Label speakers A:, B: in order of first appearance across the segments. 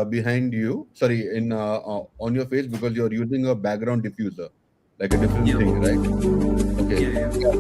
A: behind you. Sorry, in on your face because you're using a background diffuser, like a different
B: Yeah,
A: thing, right? Okay.
B: yeah, yeah.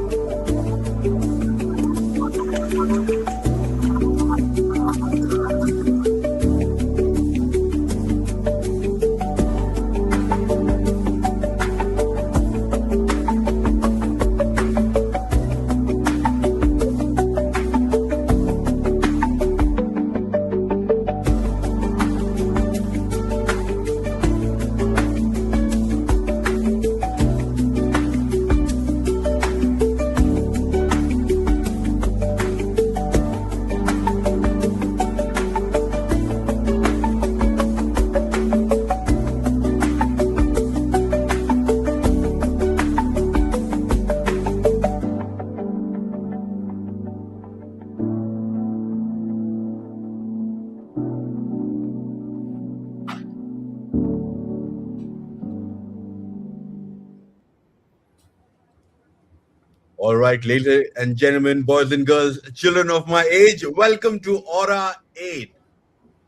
A: All right, ladies and gentlemen, boys and girls, children of my age, welcome to Aura8.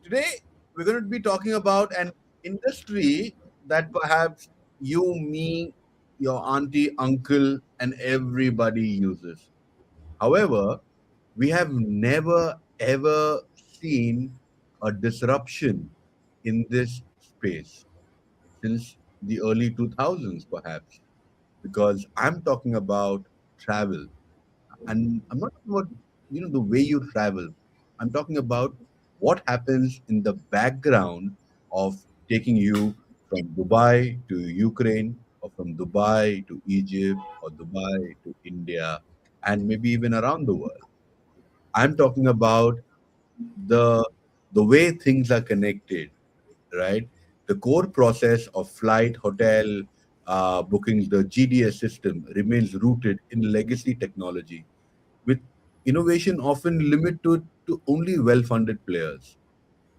A: Today, we're going to be talking about an industry that perhaps you, me, your auntie, uncle, and everybody uses. However, we have never ever seen a disruption in this space since the early 2000s, perhaps, because I'm talking about travel. And I'm not talking about the way you travel. I'm talking about what happens in the background of taking you from Dubai to Ukraine, or from Dubai to Egypt, or Dubai to India, and maybe even around the world. I'm talking about the the way things are connected, right? The core process of flight, hotel bookings, the GDS system remains rooted in legacy technology, with innovation often limited to only well-funded players.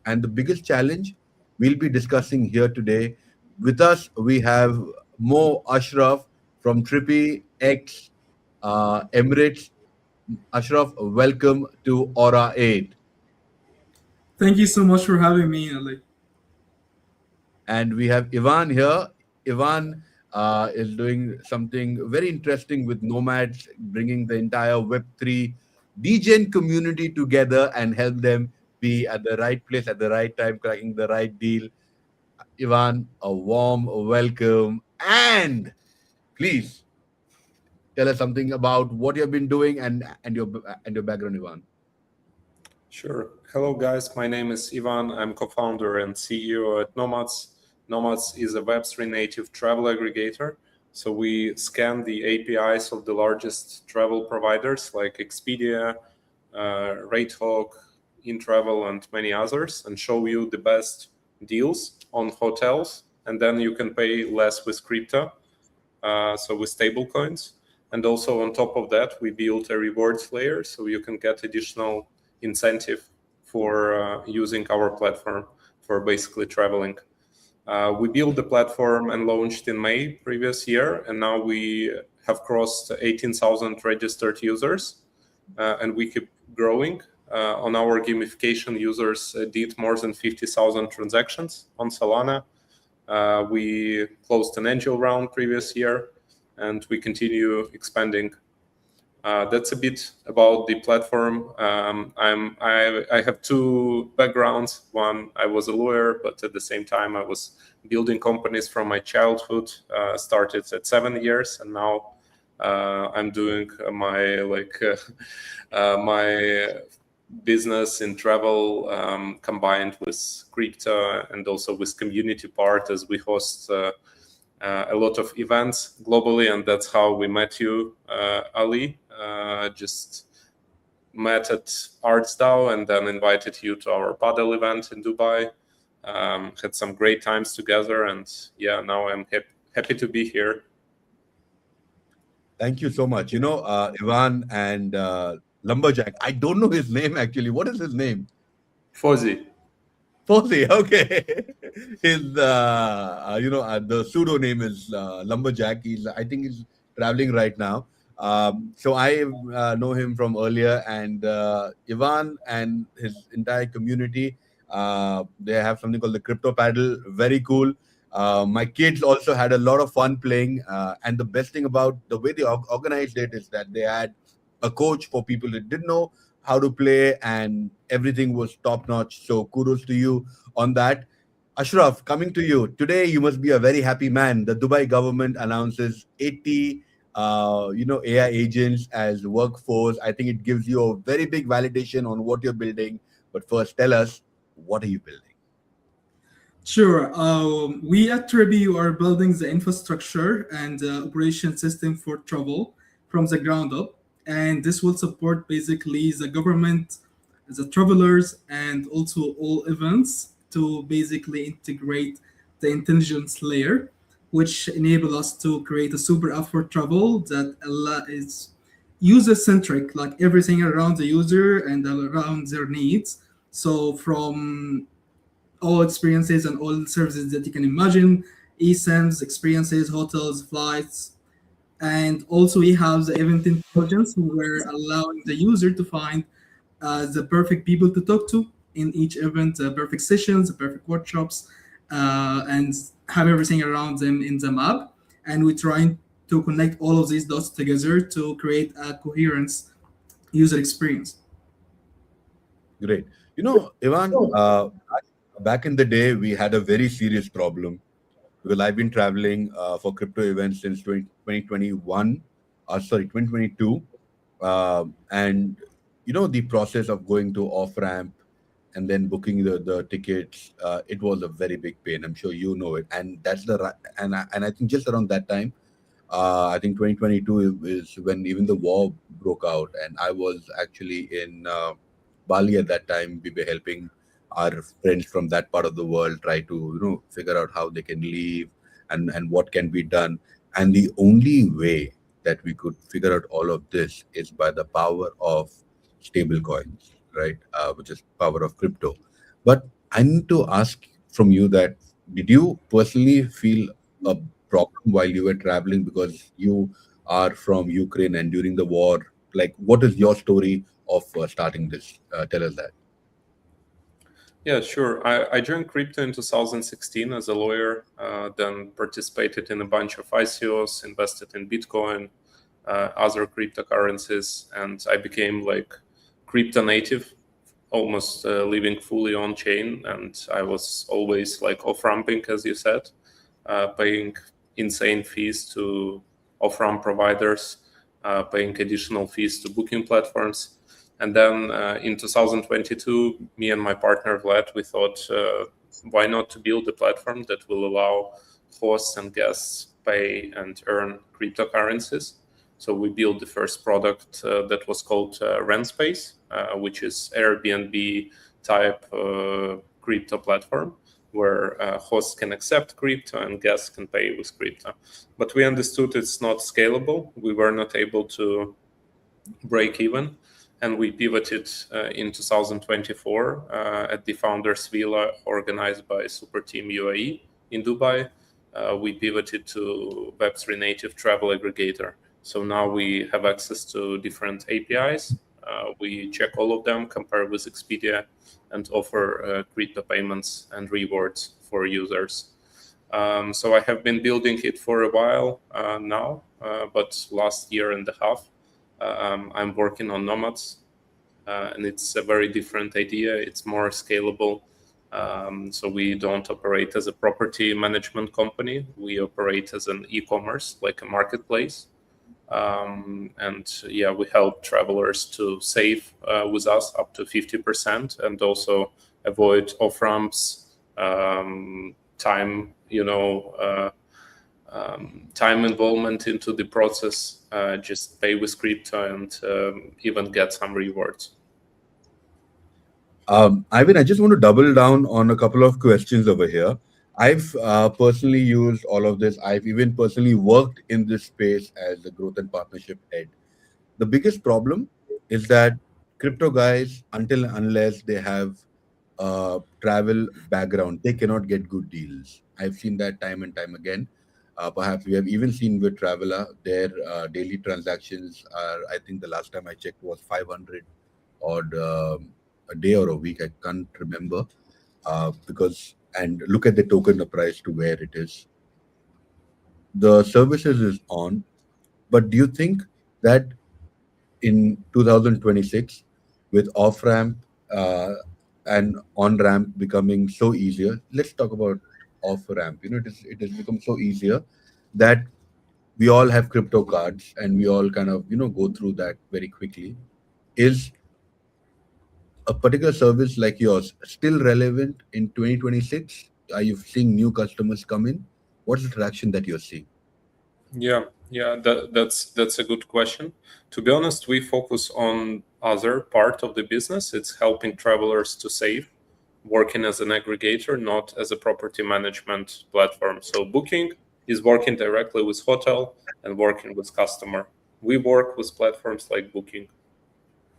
A: And the biggest challenge we'll be discussing here today. With us, we have Mo Ashraf from Tripy X Emirates. Ashraf, welcome to Aura8.
B: Thank you so much for having me.
A: And we have Ivan here. Ivan is doing something very interesting with Nomadz, bringing the entire Web3 DGen community together and help them be at the right place at the right time, cracking the right deal. Ivan, a warm welcome. And please tell us something about what you've been doing and your background, Ivan.
C: Sure. Hello, guys. My name is Ivan. I'm co-founder and CEO at Nomadz. Nomadz is a Web3 native travel aggregator. So we scan the APIs of the largest travel providers like Expedia, RateHawk, InTravel, and many others, and show you the best deals on hotels. And then you can pay less with crypto, so with stable coins. And also on top of that, we built a rewards layer so you can get additional incentive for using our platform for basically traveling. We built the platform and launched in May previous year, and now we have crossed 18,000 registered users, and we keep growing. On our gamification, users did more than 50,000 transactions on Solana. We closed an angel round previous year, and we continue expanding. That's a bit about the platform. I have two backgrounds. One, I was a lawyer, but at the same time, I was building companies from my childhood. Started at 7 years, and now I'm doing my business in travel combined with crypto and also with community part, as we host a lot of events globally, and that's how we met you, Ali. Just met at ArtsDAO and then invited you to our paddle event in Dubai. Had some great times together, and yeah, now I'm happy to be here.
A: Thank you so much. Ivan and Lumberjack. I don't know his name actually. What is his name?
C: Fozzy.
A: Fozzy. Okay. His the pseudo name is Lumberjack. I think he's traveling right now. So I know him from earlier, and Ivan and his entire community They have something called the crypto paddle. Very cool. My kids also had a lot of fun playing. And the best thing about the way they organized it is that they had a coach for people that didn't know how to play, and everything was top notch. So kudos to you on that. Ashraf, coming to you. Today, you must be a very happy man. The Dubai government announces 80 AI agents as workforce. I think it gives you a very big validation on what you're building. But first, tell us, what are you building?
B: Sure. We at Tripy are building the infrastructure and operation system for travel from the ground up. And this will support basically the government, the travelers, and also all events to basically integrate the intelligence layer, which enable us to create a super app for travel that is user centric, like everything around the user and around their needs. So from all experiences and all services that you can imagine, eSIMs, experiences, hotels, flights, and also we have the event intelligence. We're allowing the user to find the perfect people to talk to in each event, the perfect sessions, the perfect workshops, and have everything around them in the map. And we're trying to connect all of these dots together to create a coherent user experience.
A: Great. Ivan, back in the day, we had a very serious problem because I've been traveling for crypto events since 2021, sorry, 2022. And, the process of going to off ramp and then booking the tickets, it was a very big pain. I'm sure you know it. And and I think just around that time, I think 2022 is when even the war broke out, and I was actually in Bali at that time. We were helping our friends from that part of the world try to figure out how they can leave and what can be done. And the only way that we could figure out all of this is by the power of stable coins, right? Which is power of crypto. But I need to ask from you that did you personally feel a problem while you were traveling because you are from Ukraine and during the war? Like, what is your story of starting this? Tell us that.
C: Yeah, sure. I joined crypto in 2016 as a lawyer, then participated in a bunch of ICOs, invested in Bitcoin, other cryptocurrencies, and I became like crypto native, almost living fully on chain. And I was always like off ramping, as you said, paying insane fees to off ramp providers, paying additional fees to booking platforms. And then in 2022, me and my partner Vlad, we thought, why not to build a platform that will allow hosts and guests pay and earn cryptocurrencies. So we built the first product that was called Rent Space, which is Airbnb type crypto platform where hosts can accept crypto and guests can pay with crypto. But we understood it's not scalable. We were not able to break even. And we pivoted in 2024 at the Founders Villa organized by Super Team UAE in Dubai. We pivoted to Web3 native travel aggregator. So now we have access to different APIs. We check all of them, compare with Expedia, and offer crypto payments and rewards for users. So I have been building it for a while now, but last year and a half, I'm working on Nomadz, and it's a very different idea. It's more scalable. So we don't operate as a property management company. We operate as an e-commerce, like a marketplace. And yeah, we help travelers to save with us up to 50% and also avoid off ramps, time, time involvement into the process, just pay with crypto and even get some rewards.
A: Ivan, I just want to double down on a couple of questions over here. I've personally used all of this. I've even personally worked in this space as a growth and partnership head. The biggest problem is that crypto guys, until and unless they have travel background, they cannot get good deals. I've seen that time and time again. Perhaps we have even seen with Traveler, their daily transactions are, I think the last time I checked was 500 odd a day or a week. I can't remember. because and look at the token price to where it is. The services is on, but do you think that in 2026, with off ramp and on ramp becoming so easier, let's talk about off ramp. It has become so easier that we all have crypto cards and we all kind of go through that very quickly. Is a particular service like yours still relevant in 2026? Are you seeing new customers come in? What's the traction that you're seeing?
C: Yeah, that's a good question. To be honest, we focus on other part of the business. It's helping travelers to save, working as an aggregator, not as a property management platform. So Booking is working directly with hotel and working with customer. We work with platforms like Booking.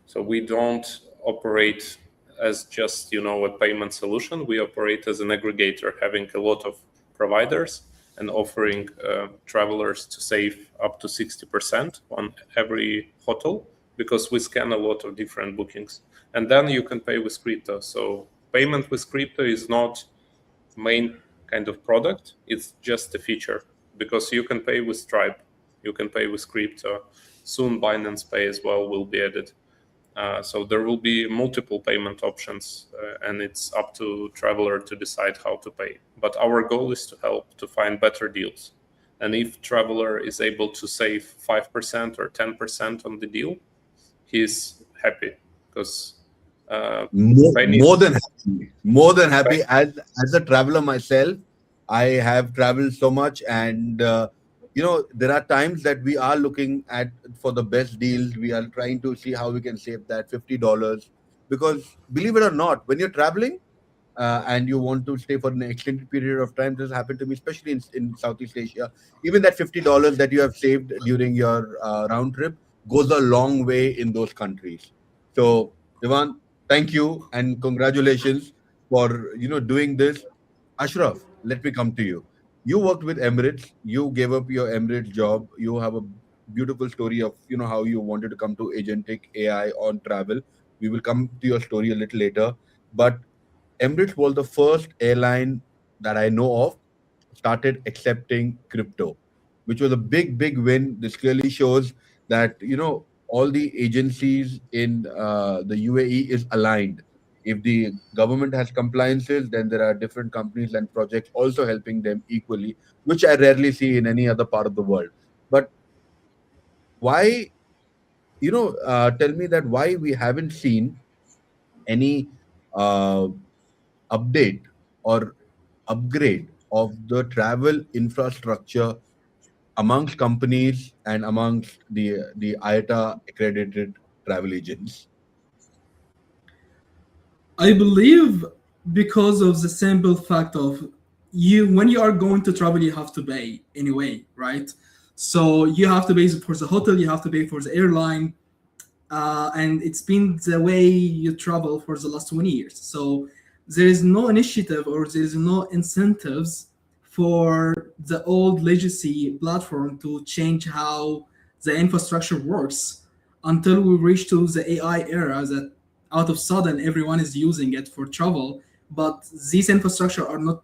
C: So we don't operate as just a payment solution. We operate as an aggregator, having a lot of providers and offering travelers to save up to 60% on every hotel, because we scan a lot of different bookings. And then you can pay with crypto. So payment with crypto is not main kind of product. It's just a feature, because you can pay with Stripe, you can pay with crypto. Soon Binance Pay as well will be added. So there will be multiple payment options, and it's up to traveler to decide how to pay. But our goal is to help to find better deals. And if traveler is able to save 5% or 10% on the deal, he's happy, because
A: More than happy. More than happy. As a traveler myself, I have traveled so much, and there are times that we are looking at for the best deals. We are trying to see how we can save that $50, because believe it or not, when you're traveling and you want to stay for an extended period of time, this happened to me, especially in Southeast Asia. Even that $50 that you have saved during your round trip goes a long way in those countries. So, Ivan, thank you and congratulations for doing this. Ashraf, let me come to you. You worked with Emirates. You gave up your Emirates job. You have a beautiful story of how you wanted to come to agentic AI on travel. We will come to your story a little later, but Emirates was the first airline that I know of started accepting crypto, which was a big, big win. This clearly shows that all the agencies in the UAE is aligned. If the government has compliances, then there are different companies and projects also helping them equally, which I rarely see in any other part of the world. But why, tell me that why we haven't seen any uh, update or upgrade of the travel infrastructure amongst companies and amongst the IATA accredited travel agents.
B: I believe because of the simple fact of you when you are going to travel you have to pay anyway, right? So you have to pay for the hotel, you have to pay for the airline, and it's been the way you travel for the last 20 years. So there is no initiative or there is no incentives for the old legacy platform to change how the infrastructure works until we reach to the AI era that out of sudden everyone is using it for travel, but these infrastructure are not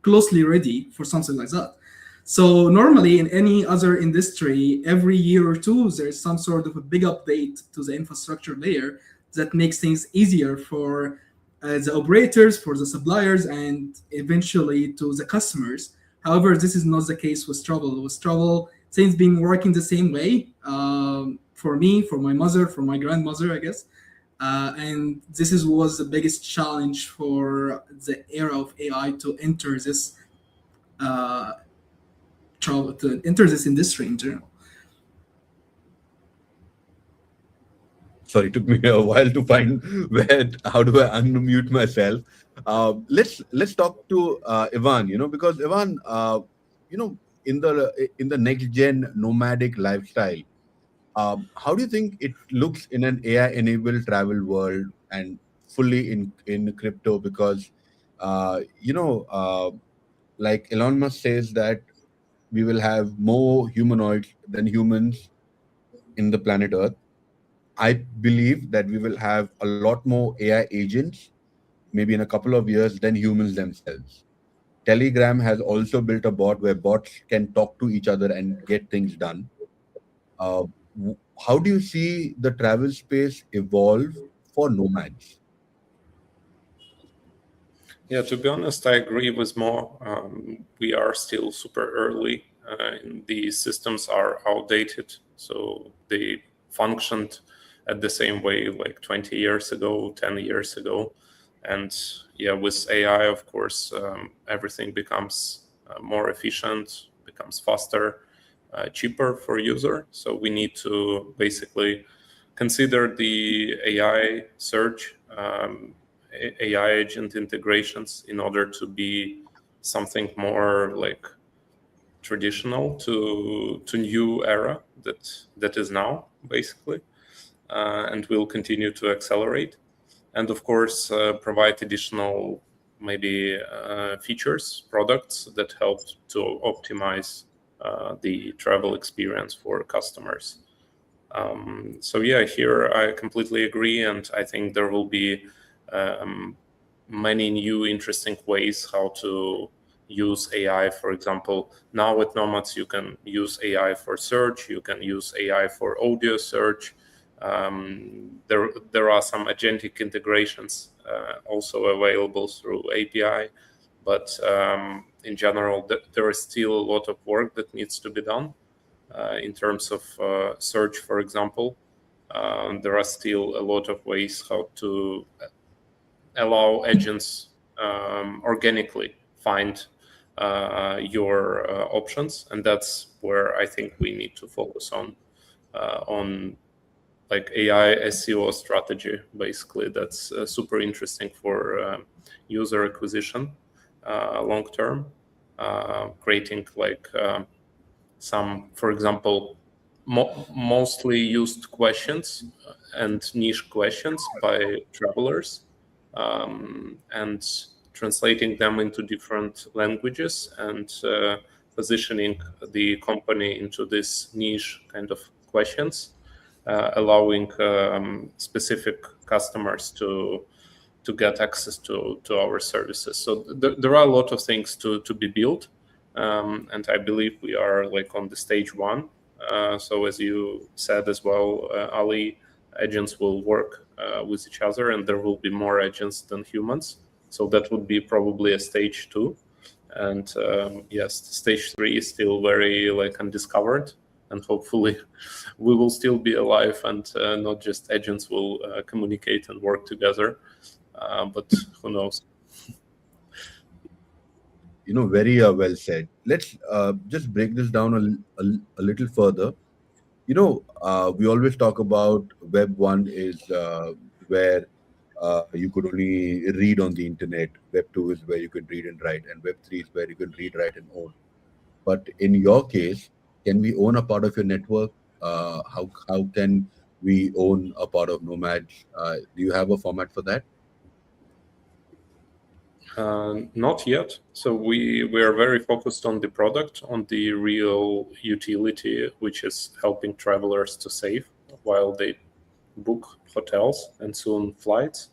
B: closely ready for something like that. So normally in any other industry, every year or two, there's some sort of a big update to the infrastructure layer that makes things easier for the operators, for the suppliers, and eventually to the customers. However, this is not the case with travel. With travel, things been working the same way for me, for my mother, for my grandmother, I guess. And this is was the biggest challenge for the era of AI to enter this uh, travel to enter this industry in general.
A: Sorry, it took me a while to find where how do I unmute myself. Let's talk to Ivan. Because Ivan, you know, in the next gen nomadic lifestyle, how do you think it looks in an AI enabled travel world and fully in crypto? Because uh, you know, uh, like Elon Musk says that we will have more humanoids than humans in the planet Earth. I believe that we will have a lot more AI agents, maybe in a couple of years than humans themselves. Telegram has also built a bot where bots can talk to each other and get things done. Uh, how do you see the travel space evolve for nomads?
C: Yeah, to be honest, I agree with Mo. We are still super early. These systems are outdated, so they functioned at the same way like 20 years ago, 10 years ago. And yeah, with AI, of course, everything becomes more efficient, becomes faster, cheaper for user. So we need to basically consider the AI search, AI agent integrations in order to be something more like traditional to new era that is now basically, and will continue to accelerate, and of course provide additional maybe features, products that help to optimize the travel experience for customers. So yeah, here I completely agree, and I think there will be many new interesting ways how to use AI. For example, now with Nomadz, you can use AI for search, you can use AI for audio search. There are some agentic integrations also available through API, but in general, there is still a lot of work that needs to be done. In terms of search, for example, there are still a lot of ways how to allow agents organically find your options, and that's where I think we need to focus on like AI SEO strategy. Basically, that's super interesting for user acquisition long term, creating like some, for example, mostly used questions and niche questions by travelers, and translating them into different languages and positioning the company into this niche kind of questions, allowing specific customers to get access to our services. So there are a lot of things to be built, and I believe we are like on the stage one. So as you said as well, Ali, agents will work with each other, and there will be more agents than humans. So that would be probably a stage two. And yes, stage three is still very like undiscovered, and hopefully we will still be alive, and not just agents will communicate and work together. But who knows?
A: Very well said. Let's just break this down a little further. We always talk about Web 1 is where you could only read on the internet. Web 2 is where you can read and write, and Web 3 is where you can read, write, and own. But in your case, can we own a part of your network? How can we own a part of Nomadz? Do you have a format for that?
C: Not yet. So we are very focused on the product, on the real utility, which is helping travelers to save while they book hotels and soon flights,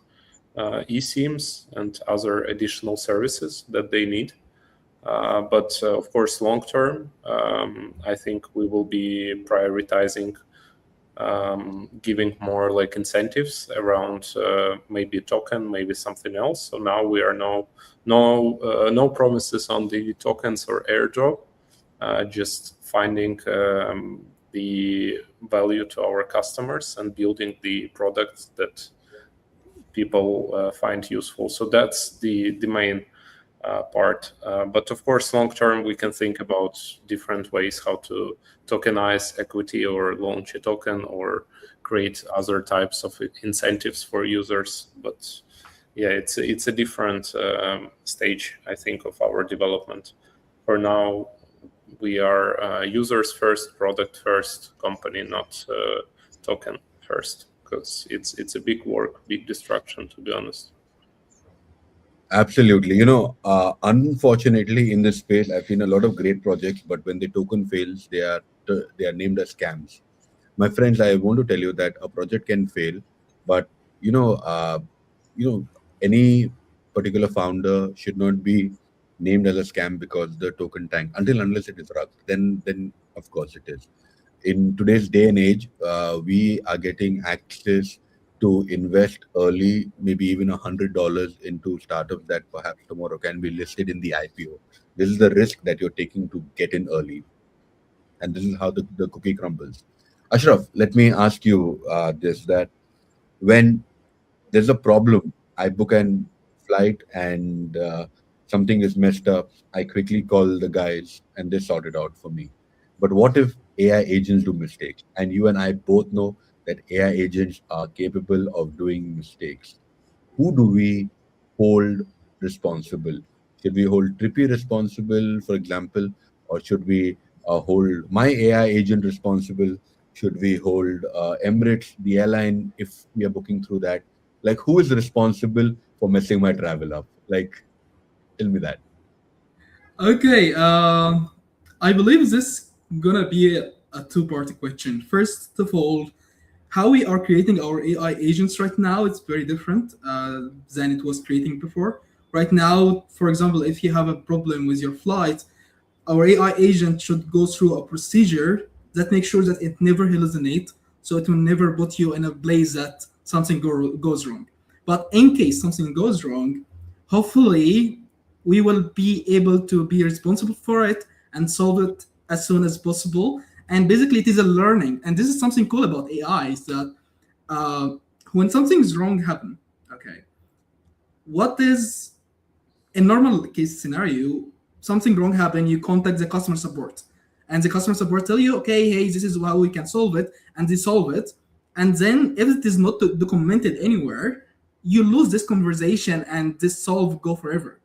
C: eSIMs, and other additional services that they need. But of course, long term, I think we will be prioritizing giving more like incentives around maybe a token, maybe something else. So now we are no promises on the tokens or airdrop, just finding the value to our customers and building the products that people find useful. So that's the main part. But of course, long term, we can think about different ways how to tokenize equity or launch a token or create other types of incentives for users. But yeah, it's a different stage, I think, of our development. For now, we are users first, product first company, not token first, because it's a big work, big distraction, to be honest.
A: Absolutely. Unfortunately, in this space, I've seen a lot of great projects, but when the token fails, they are named as scams. My friends, I want to tell you that a project can fail, but you know, uh, any particular founder should not be named as a scam because the token tank until unless it is rugged. Then of course it is. In today's day and age, we are getting access to invest early, maybe even $100 into startups that perhaps tomorrow can be listed in the IPO. This is the risk that you're taking to get in early, and this is how the cookie crumbles. Ashraf, let me ask you this: that when there's a problem, I book an flight and something is messed up, I quickly call the guys and they sort it out for me. But what if AI agents do mistakes? And you and I both know that AI agents are capable of doing mistakes. Who do we hold responsible? Should we hold Tripy responsible, for example, or should we hold my AI agent responsible? Should we hold Emirates, the airline, if we are booking through that? Like, who is responsible for messing my travel up? Like, tell me that.
B: Okay, I believe this gonna be a two-part question. First of all, how we are creating our AI agents right now, it's very different than it was creating before. Right now, for example, if you have a problem with your flight, our AI agent should go through a procedure that makes sure that it never hallucinate, so it will never put you in a place that something goes wrong. But in case something goes wrong, hopefully we will be able to be responsible for it and solve it as soon as possible. And basically, it is a learning. And this is something cool about AI is that uh, when something's wrong happen, okay, what is in normal case scenario, something wrong happen, you contact the customer support, and the customer support tell you, okay, hey, this is how we can solve it, and they solve it. And then if it is not documented anywhere, you lose this conversation and this solve go forever.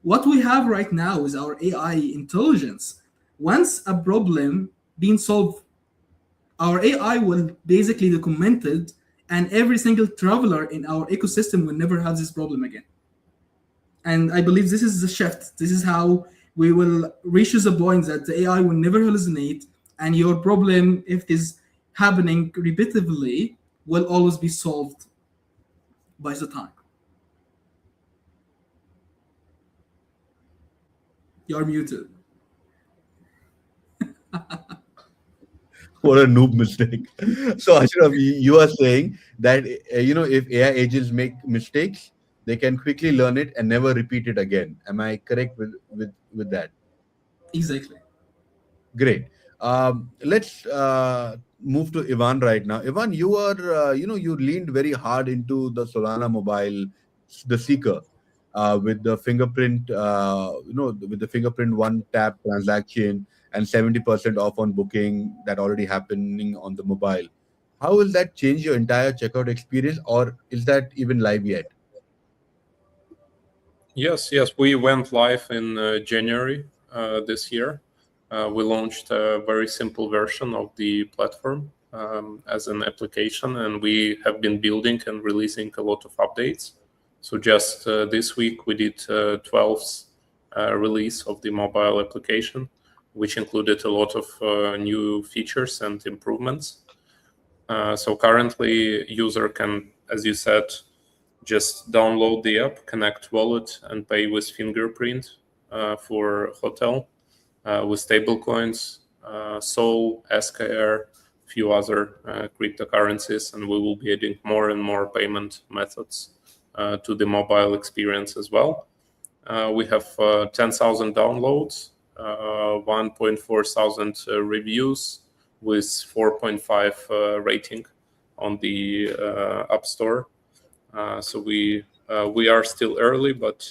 B: What we have right now is our AI intelligence. Once a problem being solved, our AI will basically document it, and every single traveler in our ecosystem will never have this problem again. And I believe this is the shift. This is how we will reach the point that the AI will never hallucinate, and your problem, if it is happening repeatedly, will always be solved by the time. You're muted.
A: What a noob mistake. So, Ashraf, you are saying that, if AI agents make mistakes, they can quickly learn it and never repeat it again. Am I correct with that?
B: Exactly.
A: Great. Let's move to Ivan right now. Ivan, you are, you leaned very hard into the Solana mobile, the Seeker, with the fingerprint, with the fingerprint one tap transaction and 70% off on booking that already happening on the mobile. How will that change your entire checkout experience, or is that even live yet?
C: Yes, we went live in January this year. We launched a very simple version of the platform as an application, and we have been building and releasing a lot of updates. So just this week, we did 12th release of the mobile application, which included a lot of new features and improvements. So currently, user can, as you said, just download the app, connect wallet, and pay with fingerprint for hotel, with stablecoins, Sol, SKR, few other cryptocurrencies, and we will be adding more and more payment methods to the mobile experience as well. We have 10,000 downloads, 1.4 thousand reviews with 4.5 rating on the App Store. So we are still early, but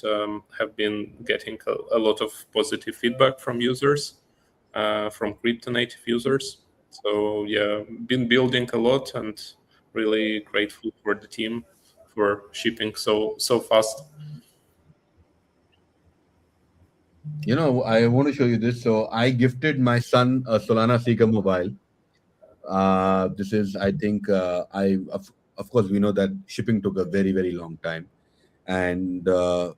C: have been getting a lot of positive feedback from users, from crypto native users. So yeah, been building a lot, and really grateful for the team for shipping so fast.
A: I want to show you this. So I gifted my son a Solana Seeker mobile. This is, I think, of course, we know that shipping took a very, very long time. And the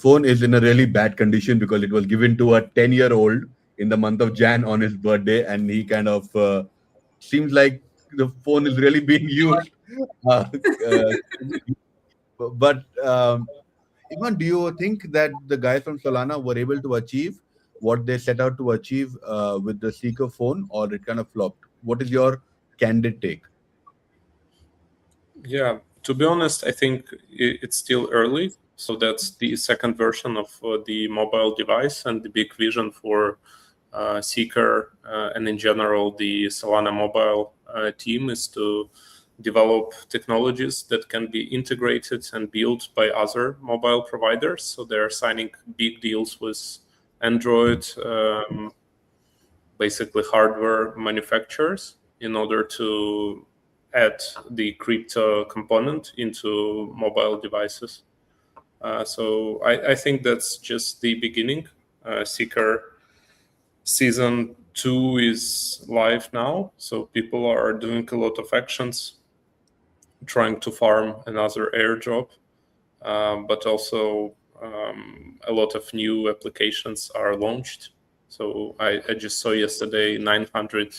A: phone is in a really bad condition because it was given to a 10-year-old in the month of Jan on his birthday. And he kind of seems like the phone is really being used. Uh, uh, But Iman, do you think that the guys from Solana were able to achieve what they set out to achieve with the Seeker phone, or it kind of flopped? What is your candid take?
C: Yeah, to be honest, I think it's still early. So that's the second version of the mobile device, and the big vision for Seeker and in general the Solana mobile team is to develop technologies that can be integrated and built by other mobile providers. So they're signing big deals with Android, basically hardware manufacturers, in order to add the crypto component into mobile devices. So I think that's just the beginning. Seeker season 2 is live now, so people are doing a lot of actions, trying to farm another airdrop, but also a lot of new applications are launched. So I just saw yesterday 900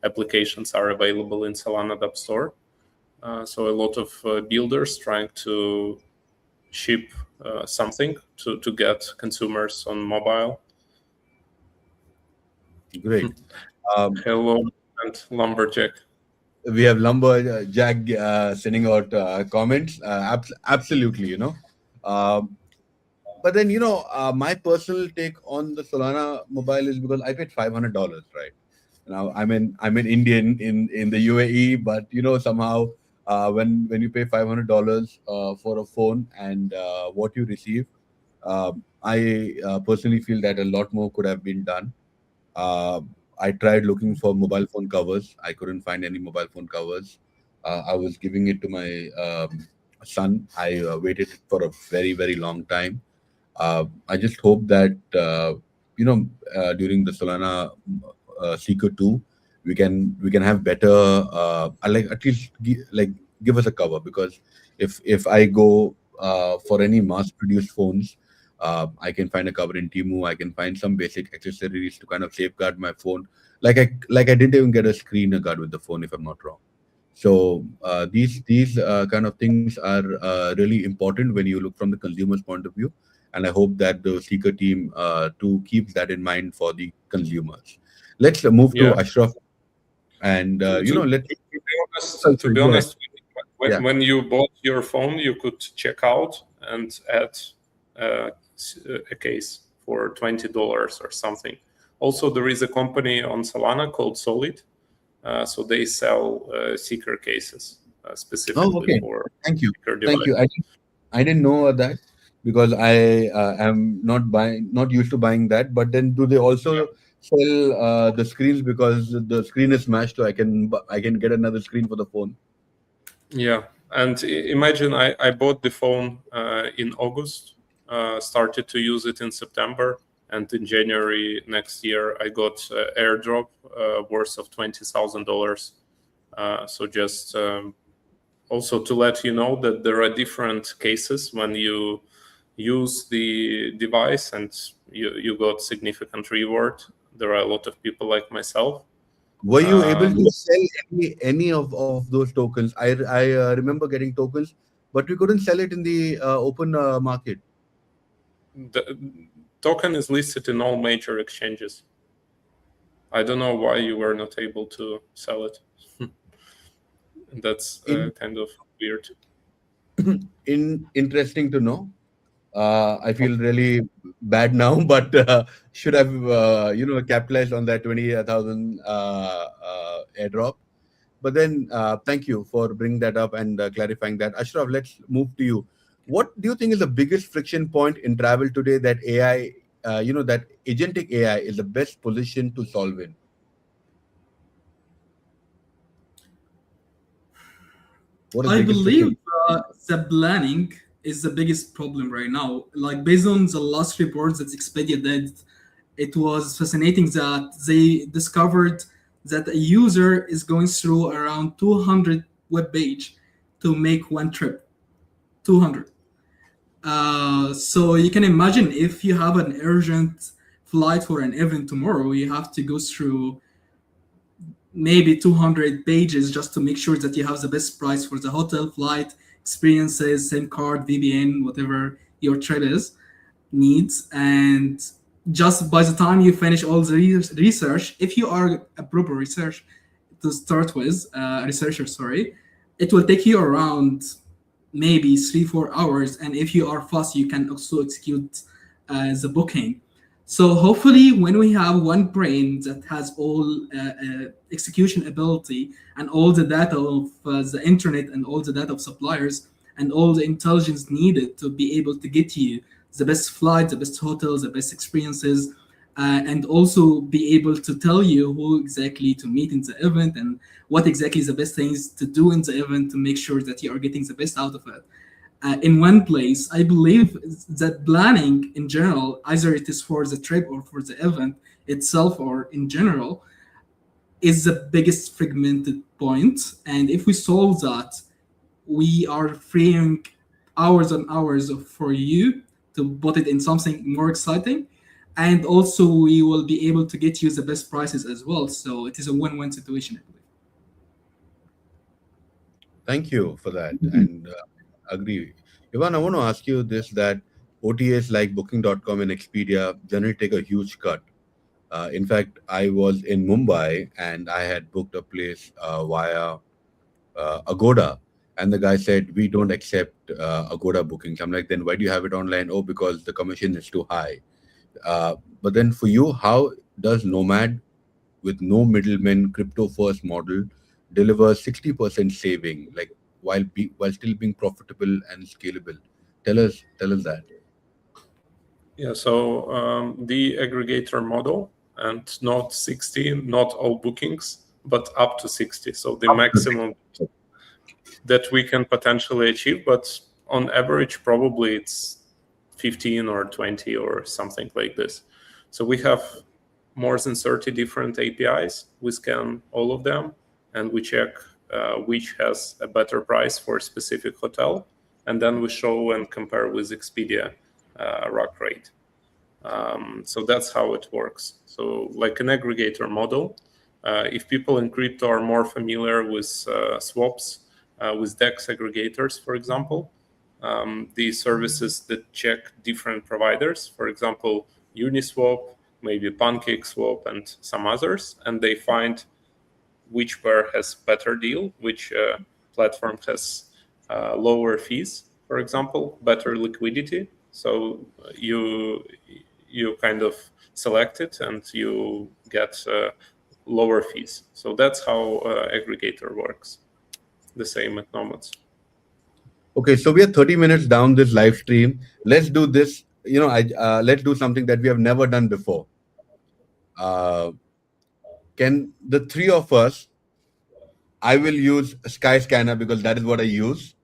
C: applications are available in Solana App Store. So a lot of builders trying to ship something to get consumers on mobile.
A: Great.
C: Hello, and Lumberjack.
A: We have Lumberjack sending out comments. Absolutely, but then my personal take on the Solana mobile is because I paid $500, right? Now I'm an Indian in the UAE, but somehow when you pay $500 for a phone and what you receive, I personally feel that a lot more could have been done. Uh, I tried looking for mobile phone covers. I couldn't find any mobile phone covers. I was giving it to my son. I waited for a very, very long time. I just hope that during the Solana Seeker 2, we can have better like at least give us a cover, because if I go for any mass produced phones, I can find a cover in Timu. I can find some basic accessories to kind of safeguard my phone. Like I didn't even get a screen guard with the phone, if I'm not wrong. So these kind of things are really important when you look from the consumer's point of view, and I hope that the Seeker team to keep that in mind for the consumers. Let's move to
C: Yeah.
A: Ashraf, and let's.
C: To be
A: Go ahead.
C: honest, when you bought your phone, you could check out and add a case for $20 or something. Also, there is a company on Solana called Solid, so they sell Seeker cases specifically
A: Okay.
C: for
A: Thank you.
C: Seeker
A: Thank you.
C: devices.
A: I didn't know that, because I am not used to buying that. But then, do they also sell the screens, because the screen is smashed, so I can get another screen for the phone?
C: Yeah, and imagine I bought the phone in August, started to use it in September, and in January next year I got airdrop worth of $20,000. So just also to let you know that there are different cases when you use the device and you got significant reward. There are a lot of people like myself.
A: Were you able to sell any of those tokens? I remember getting tokens, but we couldn't sell it in the open market.
C: The token is listed in all major exchanges. I don't know why you were not able to sell it. That's kind of weird.
A: Interesting to know. I feel really bad now, but should have capitalized on that 20,000 airdrop. But then, thank you for bringing that up and clarifying that. Ashraf, let's move to you. What do you think is the biggest friction point in travel today that AI, that agentic AI is the best position to solve in? What is
B: I
A: biggest friction?
B: believe the planning is the biggest problem right now. Like based on the last reports that Expedia did, it was fascinating that they discovered that a user is going through around 200 web page to make one trip. 200. So you can imagine if you have an urgent flight for an event tomorrow, you have to go through maybe 200 pages just to make sure that you have the best price for the hotel, flight, experiences, SIM card, VPN, whatever your trip is needs. And just by the time you finish all the research, if you are a proper research to start with, researcher, sorry, it will take you around maybe 3 4 hours, and if you are fast you can also execute the booking. So hopefully when we have one brain that has all execution ability and all the data of the internet and all the data of suppliers and all the intelligence needed to be able to get you the best flight, the best hotels, the best experiences, and also be able to tell you who exactly to meet in the event and what exactly is the best things to do in the event to make sure that you are getting the best out of it. In one place, I believe that planning in general, either it is for the trip or for the event itself or in general, is the biggest fragmented point. And if we solve that, we are freeing hours and hours for you to put it in something more exciting. And also, we will be able to get you the best prices as well. So it is a win-win situation, I believe.
A: Thank you for that, and agree. Ivan, I want to ask you this: that OTAs like Booking.com and Expedia generally take a huge cut. In fact, I was in Mumbai and I had booked a place via Agoda, and the guy said we don't accept Agoda bookings. I'm like, then why do you have it online? Oh, because the commission is too high. But then for you, how does Nomad, with no middlemen, crypto first model, deliver 60% saving, like while still being profitable and scalable? Tell us that.
C: Yeah, so the aggregator model, and not 60, not all bookings, but up to 60. So the maximum that we can potentially achieve, but on average, probably it's 15 or 20 or something like this. So we have more than 30 different APIs. We scan all of them and we check which has a better price for a specific hotel. And then we show and compare with Expedia rack rate. So that's how it works. So like an aggregator model, if people in crypto are more familiar with swaps, with DEX aggregators, for example, the services that check different providers, for example, Uniswap, maybe PancakeSwap, and some others, and they find which pair has better deal, which platform has lower fees, for example, better liquidity. So you kind of select it and you get lower fees. So that's how aggregator works. The same at Nomadz.
A: Okay, so we are 30 minutes down this live stream. Let's do this. Let's do something that we have never done before. Can the three of us? I will use Skyscanner because that is what I use.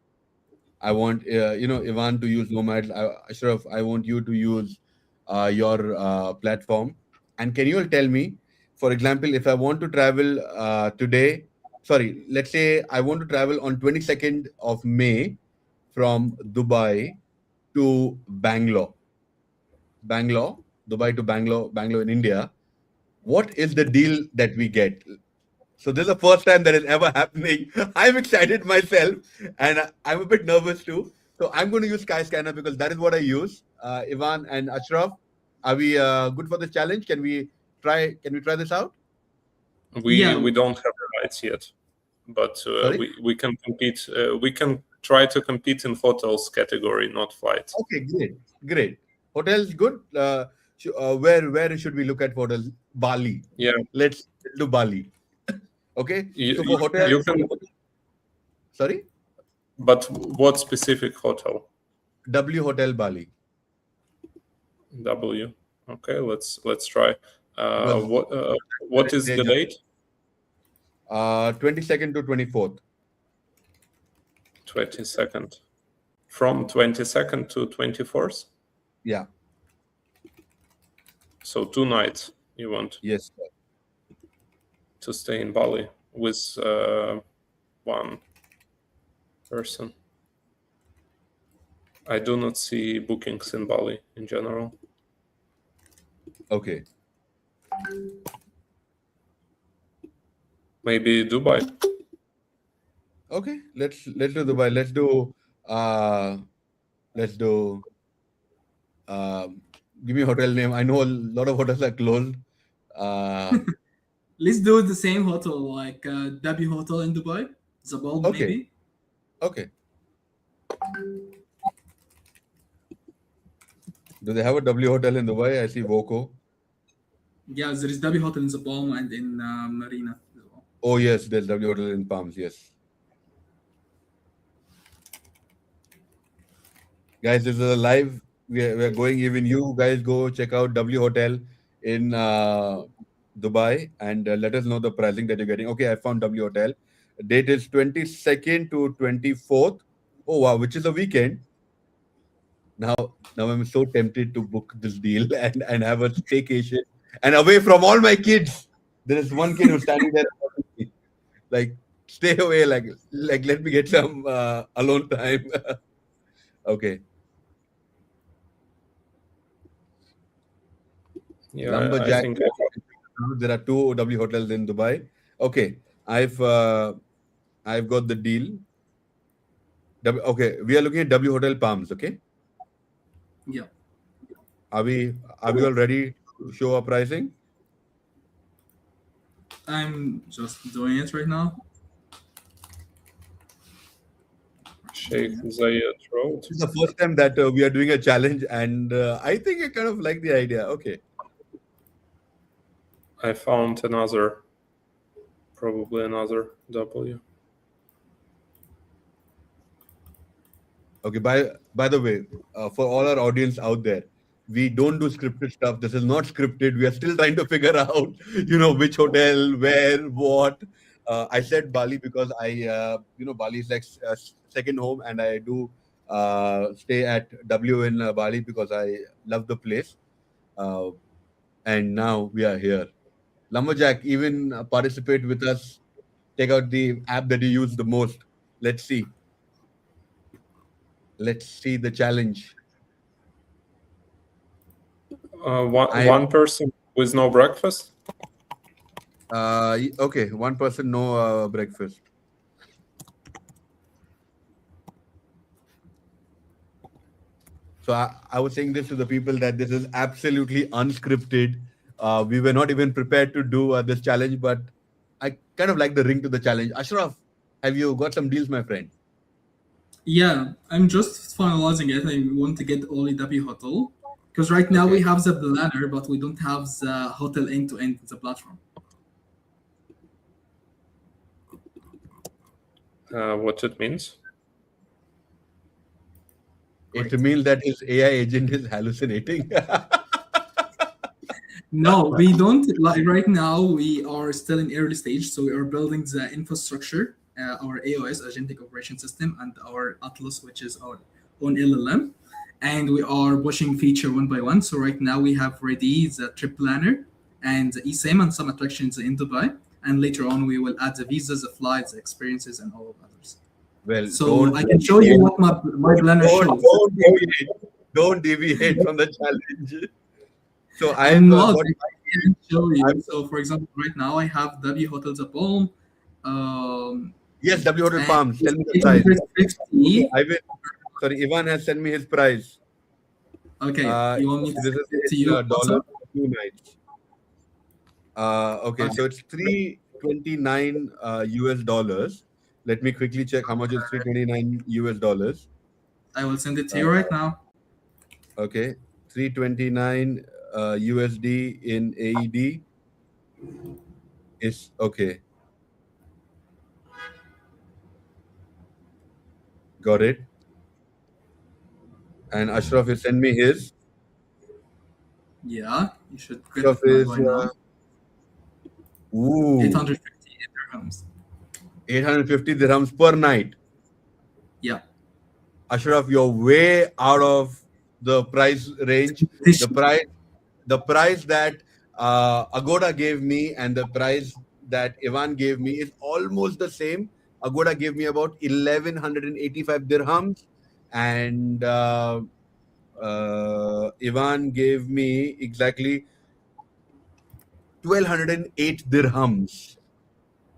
A: I want Ivan to use Nomadz. Ashraf, I want you to use your platform. And can you all tell me, for example, if I want to travel today, sorry, let's say I want to travel on 22nd of May from Dubai to Bangalore, Dubai to Bangalore in India. What is the deal that we get? So this is the first time that is ever happening. I'm excited myself, and I'm a bit nervous too. So I'm going to use Skyscanner because that is what I use. Ivan and Ashraf, are we good for the challenge? Can we try? Can we try this out?
C: We don't have flights yet, but we can compete. We can try to compete in hotels category, not flights.
A: Okay, great. Hotels good. Where should we look at for hotels? Bali.
C: Yeah,
A: Let's do Bali. Okay.
C: you,
A: So for hotels,
C: you can.
A: sorry,
C: But what specific hotel?
A: W Hotel Bali.
C: W. Okay, let's try.
A: Because
C: What is the date?
A: 22nd to 24th.
C: 22nd. From 22nd to 24th.
A: Yeah.
C: So 2 nights you want
A: Yes.
C: to stay in Bali with one person. I do not see bookings in Bali in general.
A: Okay.
C: Maybe Dubai.
A: Okay. Let's do Dubai. Let's do Uh, let's do. Give me a hotel name. I know a lot of hotels are closed. Uh,
B: Let's do the same hotel, like W Hotel in Dubai. The Palm,
A: okay,
B: maybe.
A: okay. Do they have a W hotel in Dubai? I see Voco.
B: Yeah, there is W Hotel in the Palm and in Marina as well.
A: Oh yes, there's W hotel in Palms. Yes, guys, this is a live. We are going. Even you guys go check out W hotel in Dubai and let us know the pricing that you're getting. Okay, I found W hotel. Date is 22nd to 24th. Oh wow, which is a weekend. Now, now I'm so tempted to book this deal and have a staycation and away from all my kids. There is one kid who's standing there, like, stay away, like let me get some alone time. Okay,
C: Yeah, I
A: lumberjack.
C: think
A: There are two W hotels in Dubai. Okay, I've got the deal. Okay, we are looking at W Hotel Palms. Okay,
B: Yeah,
A: are we all ready to show our pricing?
B: I'm just doing it right now.
C: Sheikh Zayed Road.
A: This is the first time that we are doing a challenge, and I think I kind of like the idea. Okay.
C: I found probably another W.
A: Okay. By the way, for all our audience out there, we don't do scripted stuff. This is not scripted. We are still trying to figure out, which hotel, where, what. I said Bali because Bali is like second home, and I do stay at W in Bali because I love the place. Uh, and now we are here. Lumberjack, even participate with us. Take out the app that you use the most. Let's see. Let's see the challenge.
C: One person with no breakfast.
A: Okay, one person, no breakfast. So I was saying this to the people that this is absolutely unscripted. We were not even prepared to do this challenge, but I kind of like the ring to the challenge. Ashraf, have you got some deals, my friend?
B: Yeah, I'm just finalizing it. I want to get only W Hotel because right now we
A: Okay.
B: have the planner, but we don't have the hotel end to end the platform.
C: What it means?
A: It
B: Wait.
A: means that his AI agent is hallucinating.
B: No, we don't. Like right now, we are still in early stage, so we are building the infrastructure, our AOS, Agentic Operation System, and our Atlas, which is our own LLM, and we are pushing feature one by one. So right now we have ready the trip planner and the eSIM and some attractions in Dubai, and later on we will add the visas, the flights, the experiences, and all of others.
A: Well,
B: So I can show you what my planner shows.
A: don't deviate from the challenge. So I've
B: I'm not.
A: got.
B: I can show you.
A: I'm,
B: So, for example, right now I have W Hotels at Palm.
A: yes, W Hotel
B: And
A: Palms. Tell me the
B: it's
A: price.
B: 850.
A: I will. Sorry, Ivan has sent me his price.
B: Okay, you want me to
A: This
B: send
A: is
B: it to
A: in
B: you
A: dollar
B: also?
A: for 2 nights. Okay, so it's 329 US dollars. Let me quickly check how much is 329 US dollars.
B: I will send it to
A: Uh,
B: you right now.
A: okay, 329 USD in AED is okay. Got it. And Ashraf is send me his.
B: Yeah, you should get
A: Ashraf
B: it now
A: is
B: by now.
A: ooh
B: 850 dirhams.
A: 850 dirhams per night.
B: Yeah.
A: Ashraf, you're way out of the price range. The price, the price that Agoda gave me and the price that Ivan gave me is almost the same. Agoda gave me about 1185 dirhams, and Ivan gave me exactly 1208 dirhams.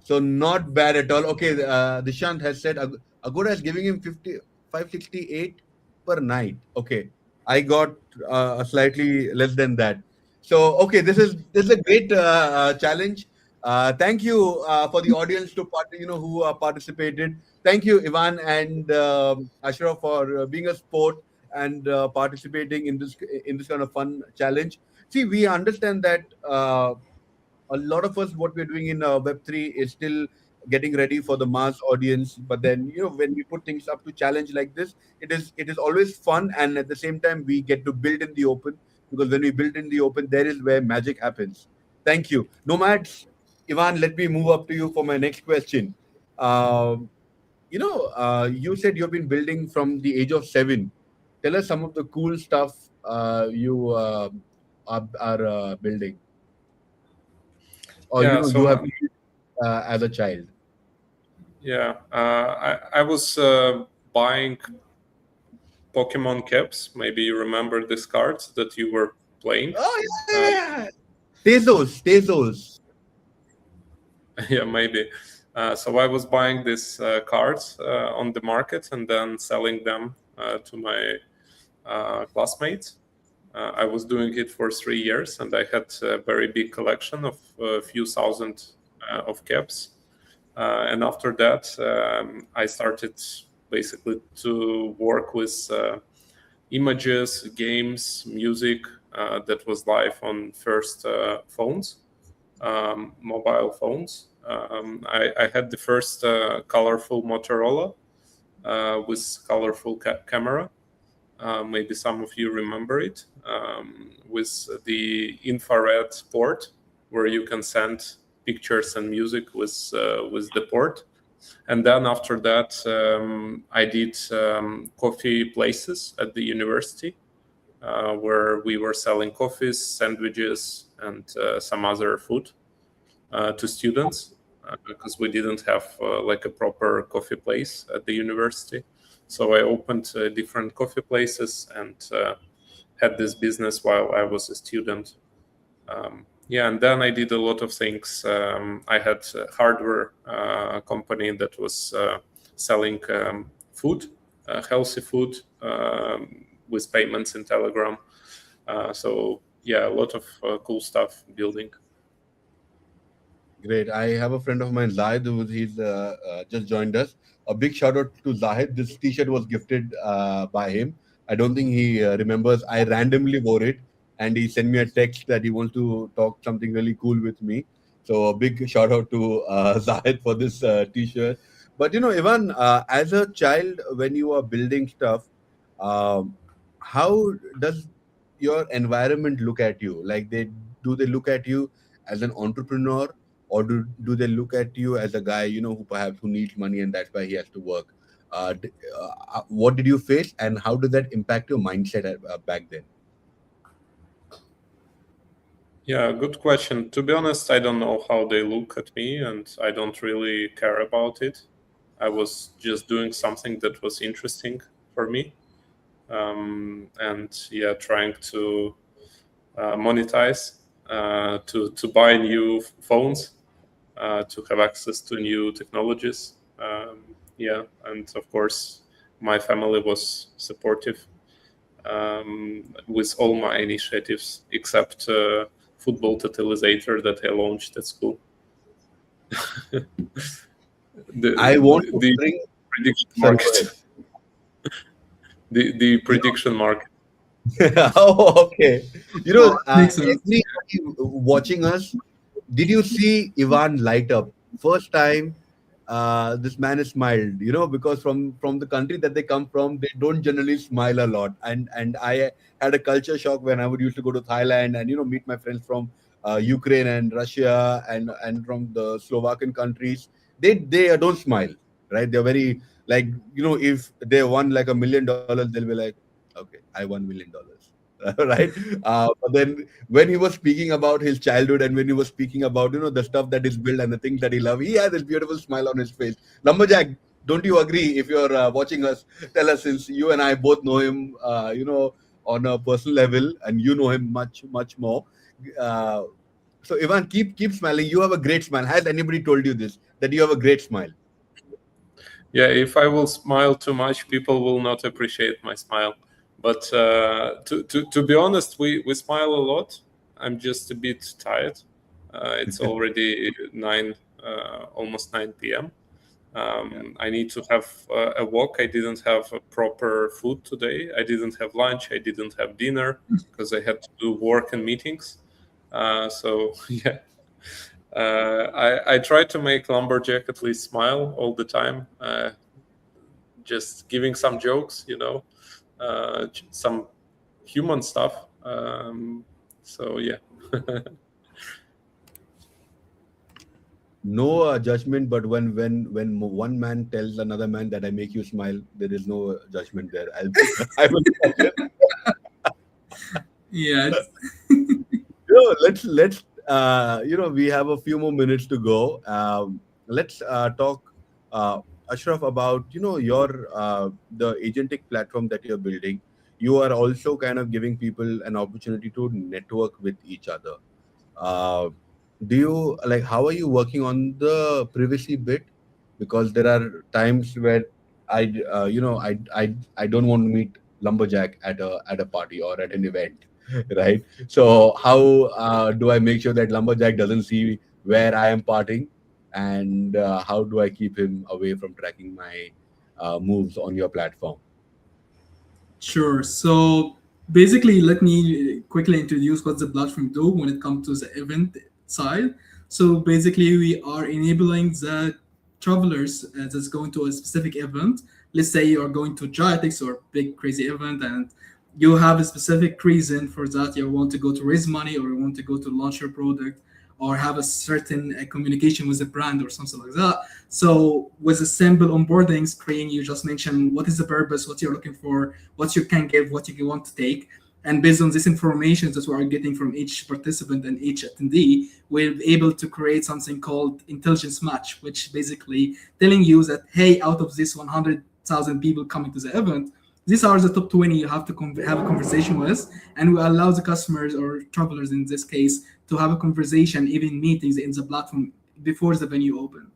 A: So not bad at all. Okay, Dishant has said Agoda is giving him 568 per night. Okay, I got a slightly less than that. So okay, this is a great challenge. Thank you for the audience who participated. Thank you, Ivan and Ashraf, for being a sport and participating in this kind of fun challenge. See, we understand that a lot of us, what we're doing in Web3 is still getting ready for the mass audience. But then, when we put things up to challenge like this, it is always fun, and at the same time, we get to build in the open, because when we build in the open, there is where magic happens. Thank you, Nomads. Ivan, let me move up to you for my next question. Um, you said you've been building from the age of 7. Tell us some of the cool stuff you are building, or
C: Yeah,
A: you
C: so
A: have as a child.
C: yeah, I was buying Pokemon caps. Maybe you remember these cards that you were playing.
A: Oh
C: Uh,
A: yeah, Tezos.
C: yeah, maybe. So I was buying these cards on the market and then selling them to my classmates. I was doing it for 3 years, and I had a very big collection of a few thousand of caps. And after that, I started basically to work with images, games, music that was live on first phones, mobile phones. I had the first colorful Motorola with colorful camera. Maybe some of you remember it, with the infrared port where you can send pictures and music with the port. And then after that, I did coffee places at the university where we were selling coffees, sandwiches, and some other food to students because we didn't have like a proper coffee place at the university. So I opened different coffee places and had this business while I was a student. Yeah, and then I did a lot of things. I had a hardware company that was selling food, healthy food, with payments in Telegram. So yeah, a lot of cool stuff building.
A: Great. I have a friend of mine, Zahid, he's just joined us. A big shout out to Zahid. This T-shirt was gifted by him. I don't think he remembers. I randomly wore it, and he sent me a text that he wants to talk something really cool with me. So a big shout out to Zahid for this T-shirt. But Ivan, as a child, when you are building stuff, um, how does your environment look at you? Like, they look at you as an entrepreneur, or do they look at you as a guy who needs money, and that's why he has to work? What did you face, and how did that impact your mindset back then?
C: Yeah, good question. To be honest, I don't know how they look at me, and I don't really care about it. I was just doing something that was interesting for me, and yeah, trying to monetize, to buy new phones, to have access to new technologies. Yeah, and of course, my family was supportive with all my initiatives except football totalizator that I launched at school.
A: I want to
C: The
A: bring.
C: prediction
A: Sorry, go
C: market. The prediction market.
A: Oh, okay.
B: Makes sense.
A: Everybody watching us, did you see Ivan light up? First time this man is smiled, because from the country that they come from, they don't generally smile a lot. And I had a culture shock when I would used to go to Thailand and meet my friends from Ukraine and Russia and from the Slovakian countries. They don't smile, right? They're very, like, if they won like $1 million, they'll be like, okay, I won $1 million. Right. But then when he was speaking about his childhood, and when he was speaking about the stuff that is built and the things that he loves, he has this beautiful smile on his face. Lumberjack, don't you agree? If you're watching us, tell us, since you and I both know him on a personal level, and you know him much more. uh, so Ivan, keep smiling. You have a great smile. Has anybody told you this, that you have a great smile?
C: Yeah, if I will smile too much, people will not appreciate my smile. But to be honest, we smile a lot. I'm just a bit tired. It's already 9, almost 9 p.m. I need to have a walk. I didn't have a proper food today. I didn't have lunch. I didn't have dinner because I had to do work and meetings. So yeah, I try to make Lumberjack at least smile all the time. Just giving some jokes, some human stuff. So yeah.
A: No judgment, but when one man tells another man that I make you smile, there is no judgment there. I will.
B: Yeah,
A: Let's we have a few more minutes to go. Let's talk, Ashraf, about your the agentic platform that you're building. You are also kind of giving people an opportunity to network with each other. Uh, do you like how are you working on the privacy bit? Because there are times where I don't want to meet lumberjack at a party or at an event, right? So how do I make sure that lumberjack doesn't see where I am partying, and how do I keep him away from tracking my moves on your platform?
B: sure. So basically, let me quickly introduce what the platform do when it comes to the event side. So basically, we are enabling the travelers that's going to a specific event. Let's say you are going to Gitex or big crazy event, and you have a specific reason for that. You want to go to raise money, or you want to go to launch your product, or have a certain communication with a brand or something like that. So with a simple onboarding screen, you just mention what is the purpose, what you're looking for, what you can give, what you want to take. And based on this information that we are getting from each participant and each attendee, we're able to create something called intelligence match, which basically telling you that, hey, out of this 100,000 people coming to the event, these are the top 20 you have to have a conversation with, and we allow the customers or travelers in this case to have a conversation, even meetings in the platform before the venue open.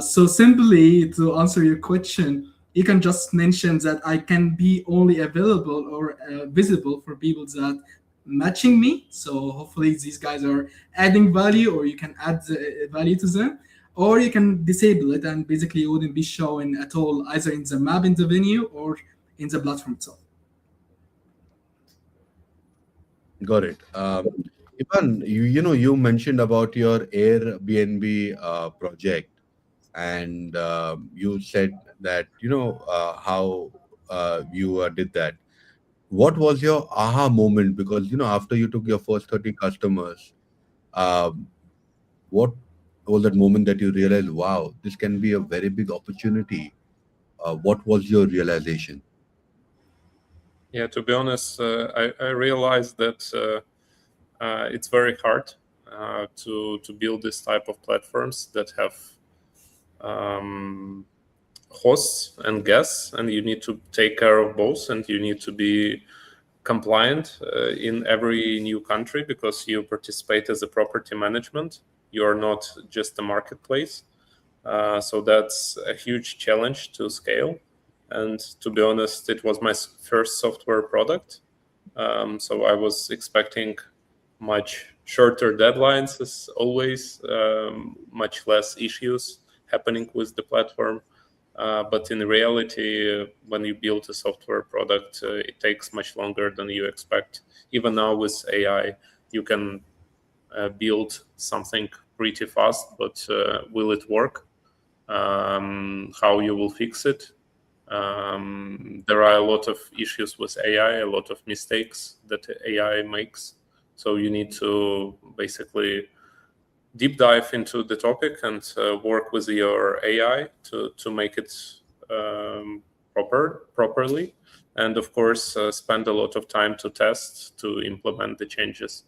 B: So simply to answer your question, you can just mention that I can be only available or visible for people that matching me. So hopefully these guys are adding value, or you can add the value to them, or you can disable it and basically it wouldn't be shown at all either in the map in the venue or in the platform itself.
A: Got it. Ivan, you mentioned about your Airbnb project, and you said that how you did that. What was your aha moment? Because after you took your first 30 customers, um, what was that moment that you realized, wow, this can be a very big opportunity? What was your realization?
C: Yeah, to be honest, I realized that it's very hard to build this type of platforms that have um, hosts and guests, and you need to take care of both, and you need to be compliant in every new country because you participate as a property management. You are not just a marketplace. So that's a huge challenge to scale. And to be honest, it was my first software product. So I was expecting much shorter deadlines as always, much less issues happening with the platform. But in reality, when you build a software product, it takes much longer than you expect. Even now with AI, you can build something pretty fast, but will it work? How you will fix it? There are a lot of issues with AI, a lot of mistakes that AI makes. So you need to basically deep dive into the topic and work with your AI to make it properly, and of course spend a lot of time to test to implement the changes.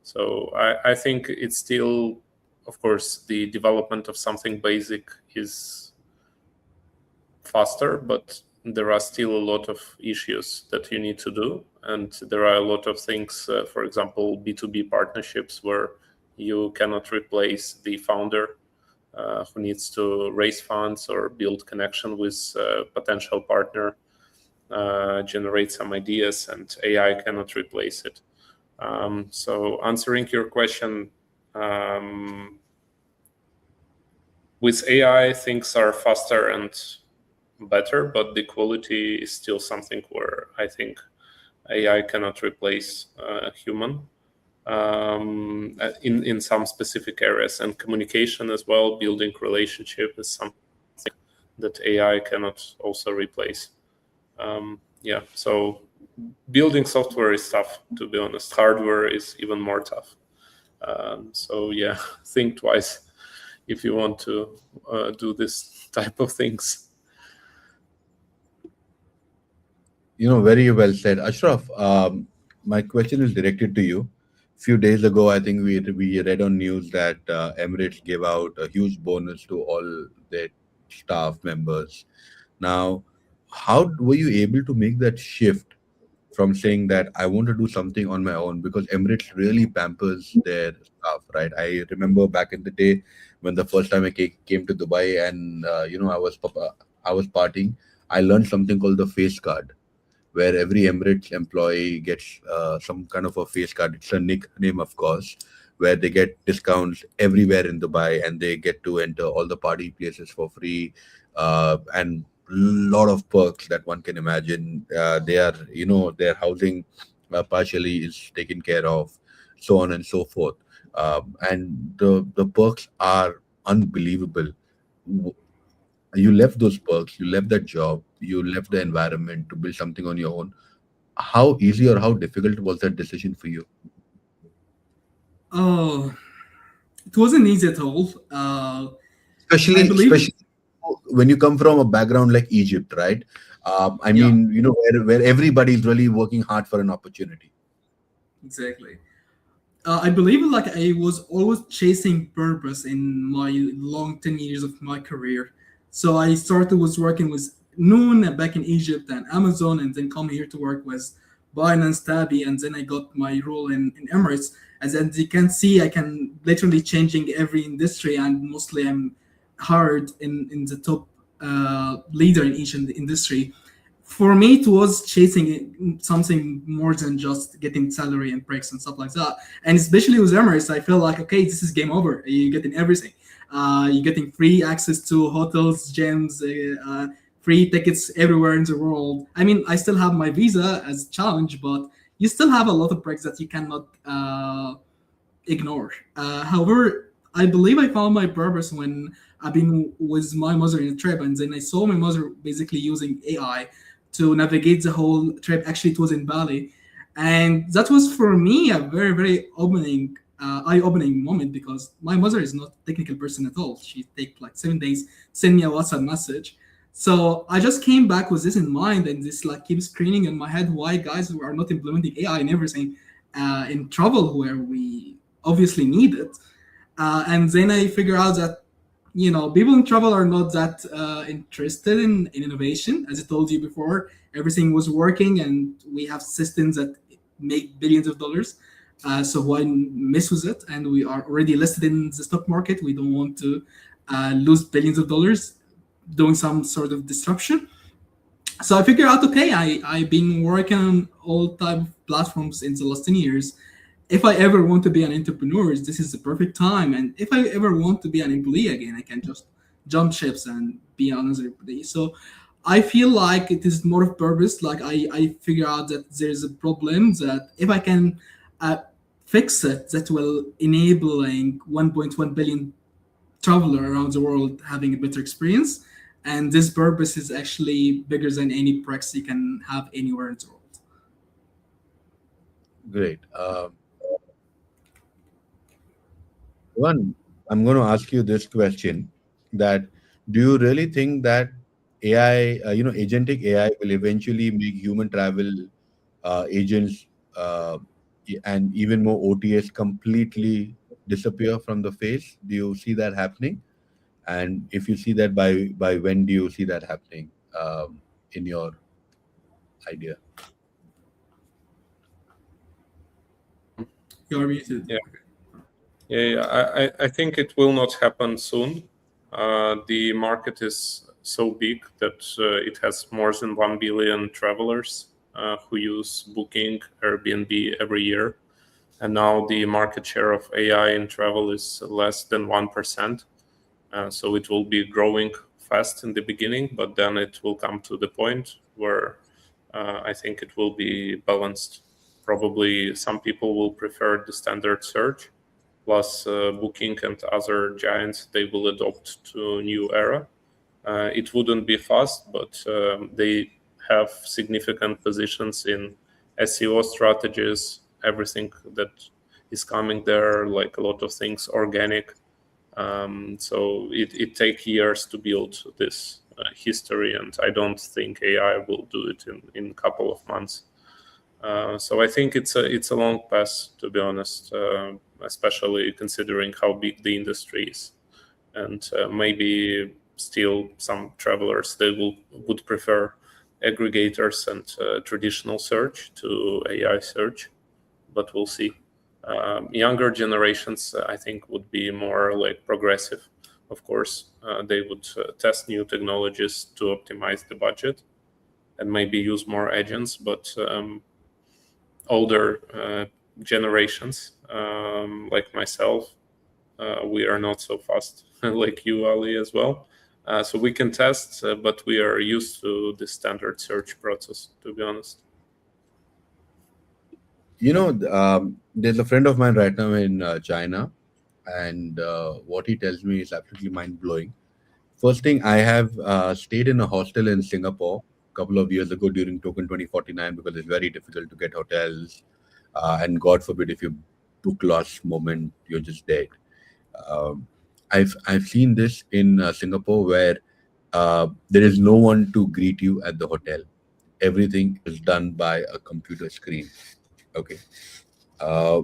C: So I think it's still, of course, the development of something basic is faster, but there are still a lot of issues that you need to do, and there are a lot of things, for example, B2B partnerships where you cannot replace the founder who needs to raise funds or build connection with a potential partner, generate some ideas, and AI cannot replace it. So answering your question, with AI, things are faster and better, but the quality is still something where I think AI cannot replace a human in some specific areas, and communication as well, building relationship is something that AI cannot also replace. So building software is tough, to be honest. Hardware is even more tough. So yeah, think twice if you want to do this type of things.
A: Very well said, Ashraf. My question is directed to you. Few days ago, I think we read on news that Emirates gave out a huge bonus to all their staff members. Now, how were you able to make that shift from saying that I want to do something on my own? Because Emirates really pampers their staff, right? I remember back in the day when the first time I came to Dubai, and I was partying. I learned something called the face card, where every Emirates employee gets some kind of a face card. It's a nickname, of course, where they get discounts everywhere in Dubai, and they get to enter all the party places for free, and lot of perks that one can imagine. Their housing partially is taken care of, so on and so forth. And the perks are unbelievable. You left those perks, you left that job, you left the environment to build something on your own. How easy or how difficult was that decision for you?
B: Oh, it wasn't easy at all. I believe,
A: Especially when you come from a background like Egypt, right? I
B: yeah,
A: mean, where everybody's really working hard for an opportunity.
B: exactly. I believe like I was always chasing purpose in my long 10 years of my career. So I started was working with Noon back in Egypt and Amazon, and then come here to work with Binance, Tabby, and then I got my role in Emirates. As you can see, I can literally changing every industry, and mostly I'm hired in the top leader in each industry. For me, it was chasing something more than just getting salary and breaks and stuff like that. And especially with Emirates, I feel like, okay, this is game over. You're getting everything. You're getting free access to hotels, gyms, free tickets everywhere in the world. I mean, I still have my visa as a challenge, but you still have a lot of breaks that you cannot ignore. However, I believe I found my purpose when I've been with my mother in a trip, and then I saw my mother basically using AI to navigate the whole trip. Actually, it was in Bali, and that was for me a very, very eye-opening moment, because my mother is not a technical person at all. She take like 7 days, send me a WhatsApp message. So I just came back with this in mind, and this like keeps screening in my head why guys are not implementing AI and everything in travel where we obviously need it. And then I figure out that people in travel are not that interested in innovation. As I told you before, everything was working, and we have systems that make billions of dollars. So why mess with it? And we are already listed in the stock market. We don't want to lose billions of dollars doing some sort of disruption. So I figured out, okay, I've been working on all type of platforms in the last 10 years. If I ever want to be an entrepreneur, this is the perfect time. And if I ever want to be an employee again, I can just jump ships and be another employee. So I feel like it is more of purpose. Like I figure out that there's a problem that if I can uh, fix it, that will enabling 1.1 billion traveler around the world having a better experience. And this purpose is actually bigger than any practice you can have anywhere in the world.
A: Great. One, I'm going to ask you this question: that do you really think that AI, agentic AI will eventually make human travel agents and even more OTS completely disappear from the face? Do you see that happening? And if you see that, by when do you see that happening in your idea?
B: You're muted.
C: Yeah. I think it will not happen soon. The market is so big that it has more than 1 billion travelers who use Booking, Airbnb every year. And now the market share of AI in travel is less than 1%. So it will be growing fast in the beginning, but then it will come to the point where I think it will be balanced. Probably some people will prefer the standard search, plus Booking and other giants, they will adopt to new era. It wouldn't be fast, but they have significant positions in SEO strategies, everything that is coming there, like a lot of things organic. So it takes years to build this history, and I don't think AI will do it in a couple of months. So I think it's a long path, to be honest, especially considering how big the industry is, and maybe still some travelers they would prefer aggregators and traditional search to AI search, but we'll see. Younger generations, I think, would be more like progressive. Of course, they would test new technologies to optimize the budget and maybe use more agents, but older generations, like myself, we are not so fast like you, Ali, as well. So we can test, but we are used to the standard search process, to be honest.
A: There's a friend of mine right now in China, and what he tells me is absolutely mind blowing. First thing, I have stayed in a hostel in Singapore a couple of years ago during Token 2049 because it's very difficult to get hotels, and God forbid if you book last moment, you're just dead. Um, I've seen this in Singapore where there is no one to greet you at the hotel. Everything is done by a computer screen. Okay.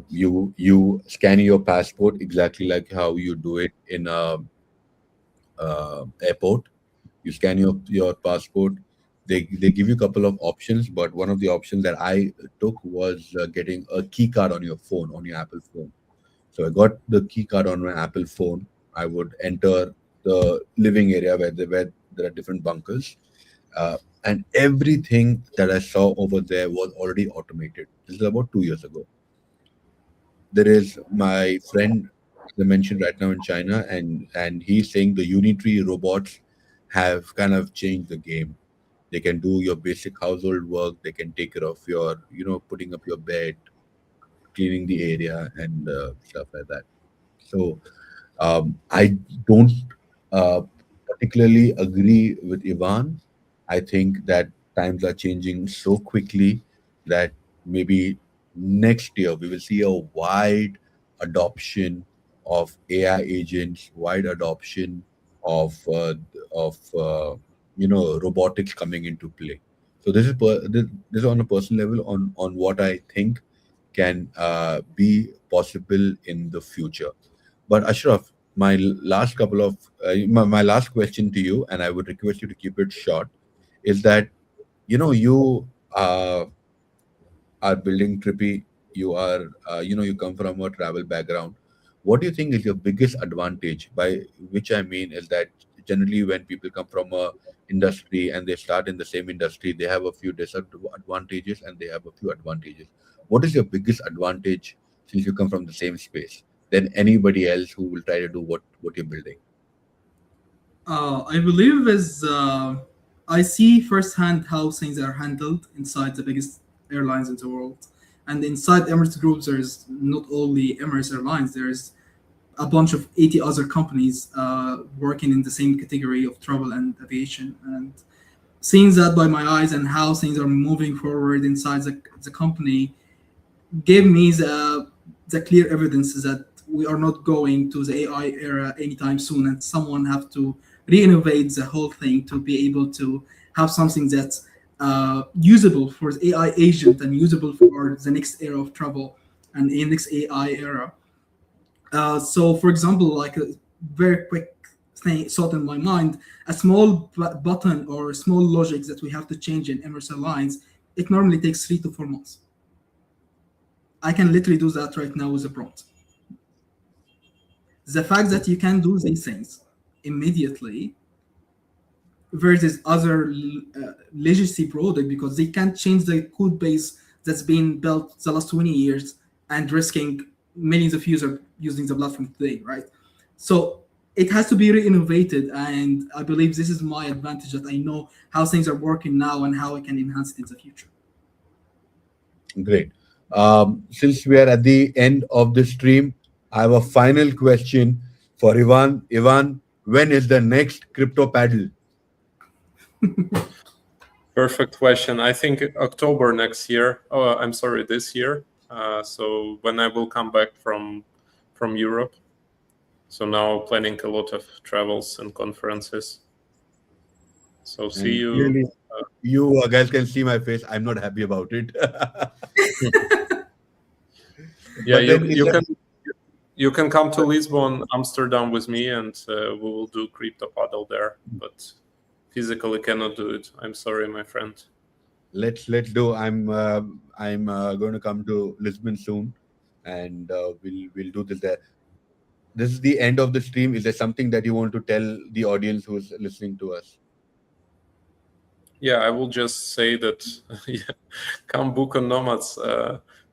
A: You scan your passport exactly like how you do it in a airport. You scan your passport. They give you a couple of options, but one of the options that I took was getting a key card on your phone, on your Apple phone. So I got the key card on my Apple phone. I would enter the living area where there are different bunkers, and everything that I saw over there was already automated. This is about 2 years ago. There is my friend, as I mentioned, right now in China, and he's saying the unitary robots have kind of changed the game. They can do your basic household work. They can take care of your, putting up your bed, cleaning the area, and stuff like that. So I don't uh, particularly agree with Ivan. I think that times are changing so quickly that maybe next year we will see a wide adoption of AI agents, wide adoption of robotics coming into play. So this is on a personal level on what I think can be possible in the future. But Ashraf, my last couple of my last question to you, and I would request you to keep it short, is that you are building Tripy. You are you come from a travel background. What do you think is your biggest advantage? By which I mean is that generally when people come from a industry and they start in the same industry, they have a few disadvantages and they have a few advantages. What is your biggest advantage since you come from the same space than anybody else who will try to do what you're building?
B: I believe is I see firsthand how things are handled inside the biggest airlines in the world, and inside Emirates Group, there's not only Emirates Airlines. There's a bunch of 80 other companies working in the same category of travel and aviation, and seeing that by my eyes and how things are moving forward inside the company gave me the clear evidence that we are not going to the AI era anytime soon, and someone have to re-innovate the whole thing to be able to have something that's usable for the AI agent and usable for the next era of travel and the next AI era. So, for example, like a very quick thought in my mind, a small button or small logic that we have to change in Emirates Airlines, it normally takes 3 to 4 months. I can literally do that right now with a prompt. The fact that you can do these things immediately versus other legacy product, because they can't change the code base that's been built the last 20 years and risking millions of users using the platform today, right? So it has to be re-innovated, and I believe this is my advantage, that I know how things are working now and how I can enhance it in the future.
A: Great. Since we are at the end of the stream, I have a final question for Ivan. Ivan, when is the next crypto paddle?
C: Perfect question. I think October next year. Oh, I'm sorry, this year. So when I will come back from Europe. So now planning a lot of travels and conferences. So see
A: And
C: you.
A: clearly, you guys can see my face. I'm not happy about it.
C: Yeah,
A: But then it's
C: you can come to Lisbon, Amsterdam with me, and we will do crypto paddle there. But physically cannot do it. I'm sorry, my friend.
A: let's do. I'm going to come to Lisbon soon, and we'll do this there. This is the end of the stream. Is there something that you want to tell the audience who's listening to us?
C: Yeah, I will just say that yeah, come book on Nomadz.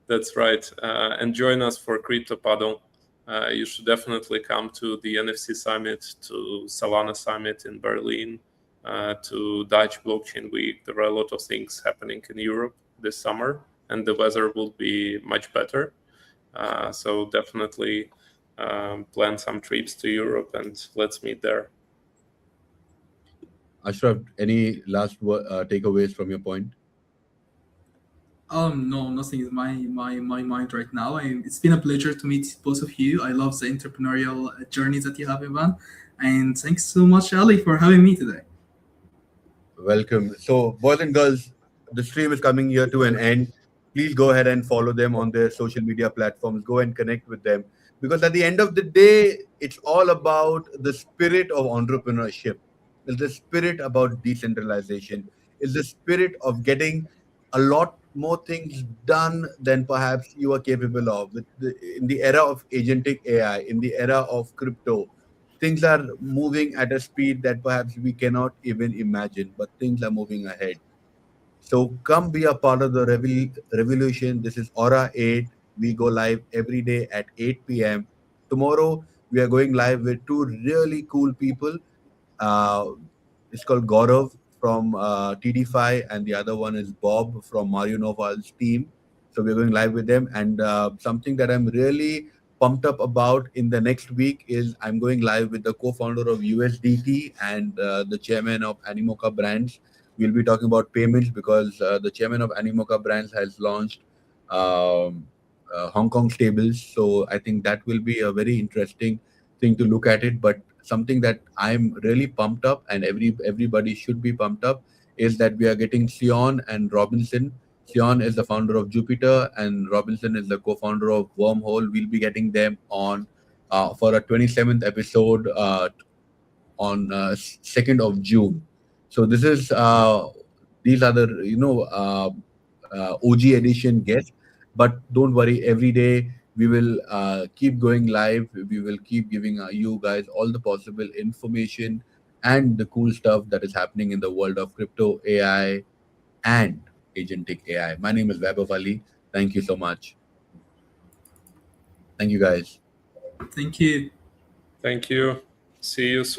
C: That's right. And join us for Crypto Paddle. You should definitely come to the NFC Summit, to Solana Summit in Berlin, to Dutch Blockchain Week. There are a lot of things happening in Europe this summer, and the weather will be much better. So definitely plan some trips to Europe, and let's meet there.
A: Ashraf, any last takeaways from your point?
B: No, nothing is my mind right now. It's been a pleasure to meet both of you. I love the entrepreneurial journey that you have, Ivan, and thanks so much, Ali, for having me today.
A: Welcome. So, boys and girls, the stream is coming here to an end. Please go ahead and follow them on their social media platforms. Go and connect with them, because at the end of the day, it's all about the spirit of entrepreneurship. It's the spirit about decentralization. It's the spirit of getting a lot more things done than perhaps you are capable of. In the era of agentic AI, in the era of crypto, things are moving at a speed that perhaps we cannot even imagine, but things are moving ahead. So come be a part of the revolution. This is Aura 8. We go live every day at 8 p.m. Tomorrow, we are going live with two really cool people. Uh, it's called Gaurav from TD5, and the other one is Bob from Mario Noval's team. So we're going live with them. And something that I'm really pumped up about in the next week is I'm going live with the co-founder of USDT and the chairman of Animoca Brands. We'll be talking about payments because the chairman of Animoca Brands has launched um, Hong Kong stables. So I think that will be a very interesting thing to look at it. But something that I'm really pumped up, and everybody should be pumped up, is that we are getting Sion and Robinson. Sion is the founder of Jupiter, and Robinson is the co-founder of Wormhole. We'll be getting them on for a 27th episode on 2nd of June. So this is these are the OG edition guests. But don't worry, every day we will keep going live. We will keep giving you guys all the possible information and the cool stuff that is happening in the world of crypto, AI, and agentic AI. My name is Vaibhav Ali. Thank you so much. Thank you, guys.
B: Thank you.
C: Thank you. See you soon.